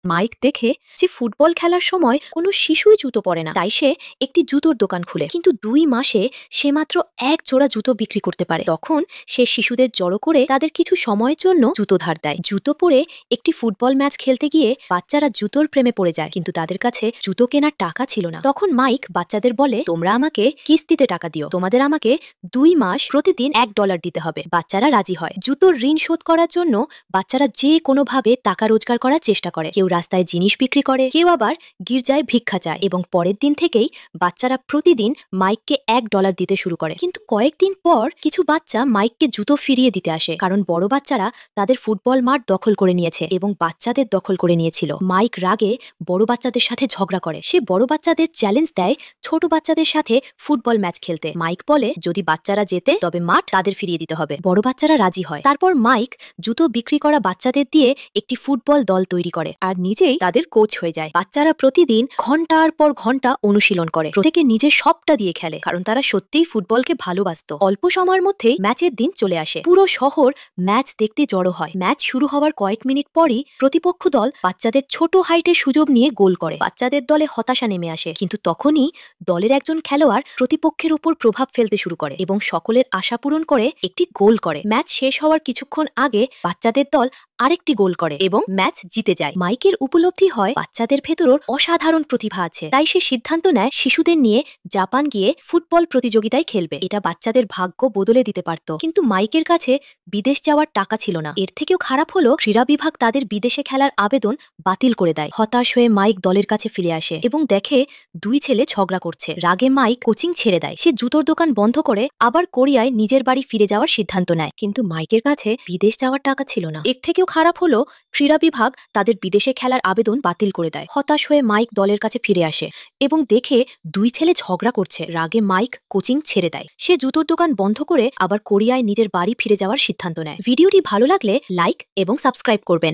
Mic দেখে যে football খেলার সময় কোনো শিশুই জুতো পরে না, তাই সে একটি জুতোর দোকান খুলে। কিন্তু 2 মাসে সে মাত্র এক জোড়া জুতো বিক্রি করতে পারে। তখন সে শিশুদের জড়ো করে তাদের কিছু সময়ের জন্য জুতো ধার দেয়। জুতো পরে একটি ফুটবল ম্যাচ খেলতে গিয়ে বাচ্চারা জুতোর প্রেমে পড়ে যায়, কিন্তু তাদের কাছে জুতো কেনার টাকা ছিল না। তখন মাইক বাচ্চাদের বলে, তোমরা আমাকে কিস্তিতে টাকা দিও, তোমাদের আমাকে 2 মাস প্রতিদিন $1 দিতে হবে। বাচ্চারা রাজি হয়। জুতোর ঋণ শোধ করার জন্য বাচ্চারা যে কোনোভাবে টাকা রোজগার করার চেষ্টা করে। কেউ রাস্তায় জিনিস বিক্রি করে, কেউ আবার গির্জায় ভিক্ষা চায়। এবং পরের দিন থেকেই বাচ্চারা প্রতিদিন মাইককে $1 দিতে শুরু করে। কিন্তু কয়েকদিন পর কিছু বাচ্চা মাইককে জুতো ফিরিয়ে দিতে আসে, কারণ বড় বাচ্চারা তাদের ফুটবল মাঠ দখল করে নিয়েছে এবং বাচ্চাদের দখল করে নিয়েছিল। মাইক রাগে বড় বাচ্চাদের সাথে ঝগড়া করে। সে বড় বাচ্চাদের চ্যালেঞ্জ দেয় ছোট বাচ্চাদের সাথে ফুটবল ম্যাচ খেলতে। মাইক বলে, যদি বাচ্চারা জেতে তবে মাঠ তাদের ফিরিয়ে দিতে হবে। বড় বাচ্চারা রাজি হয়। তারপর মাইক জুতো বিক্রি করা বাচ্চাদের দিয়ে একটি ফুটবল দল তৈরি করে আর নিজেই তাদের কোচ হয়ে যায়। বাচ্চারা প্রতিদিন ঘন্টার পর ঘন্টা অনুশীলন করে, প্রত্যেকে নিজের সবটা দিয়ে খেলে, কারণ তারা সত্যিই ফুটবলকে ভালোবাসত। অল্প সময়ের মধ্যেই ম্যাচের দিন চলে আসে। পুরো শহর ম্যাচ দেখতে জড়ো হয়। ম্যাচ শুরু হওয়ার কয়েক মিনিট পরই প্রতিপক্ষ দল বাচ্চাদের ছোট হাইটের সুযোগ নিয়ে গোল করে। বাচ্চাদের দলে হতাশা নেমে আসে, কিন্তু তখনই দলের একজন খেলোয়াড় প্রতিপক্ষের উপর প্রভাব ফেলতে শুরু করে এবং সকলের আশা পূরণ করে একটি গোল করে। ম্যাচ শেষ হওয়ার কিছুক্ষণ আগে বাচ্চাদের দল আরেকটি গোল করে এবং ম্যাচ জিতে যায়। মাইকের উপলব্ধি হয় বাচ্চাদের ভেতরও অসাধারণ প্রতিভা আছে, তাই সে সিদ্ধান্ত নেয় শিশুদের নিয়ে জাপান গিয়ে ফুটবল প্রতিযোগিতায় খেলবে। এটা বাচ্চাদের ভাগ্য বদলে দিতে পারত, কিন্তু মাইকের কাছে বিদেশ যাওয়ার টাকা ছিল না। এর থেকেও খারাপ হলো, ক্রীড়া বিভাগ তাদের বিদেশে খেলার আবেদন বাতিল করে দেয়। হতাশ হয়ে মাইক দলের কাছে ফিরে আসে এবং দেখে 2 ছেলে ঝগড়া করছে। রাগে মাইক কোচিং ছেড়ে দেয়। সে জুতোর দোকান বন্ধ করে আবার কোরিয়ায় নিজের বাড়ি ফিরে যাওয়ার সিদ্ধান্ত নেয়, কিন্তু মাইকের কাছে বিদেশ যাওয়ার টাকা ছিল না। এর থেকেও খারাপ হলো, ক্রীড়া বিভাগ তাদের বিদেশে খেলার আবেদন বাতিল করে দেয়। হতাশ হয়ে মাইক দলের কাছে ফিরে আসে এবং দেখে 2 ছেলে ঝগড়া করছে। রাগে মাইক কোচিং ছেড়ে দেয়। সে জুতোর দোকান বন্ধ করে আবার কোরিয়ায় নিজের বাড়ি ফিরে যাওয়ার সিদ্ধান্ত নেয়। ভিডিওটি ভালো লাগলে লাইক এবং সাবস্ক্রাইব করবেন।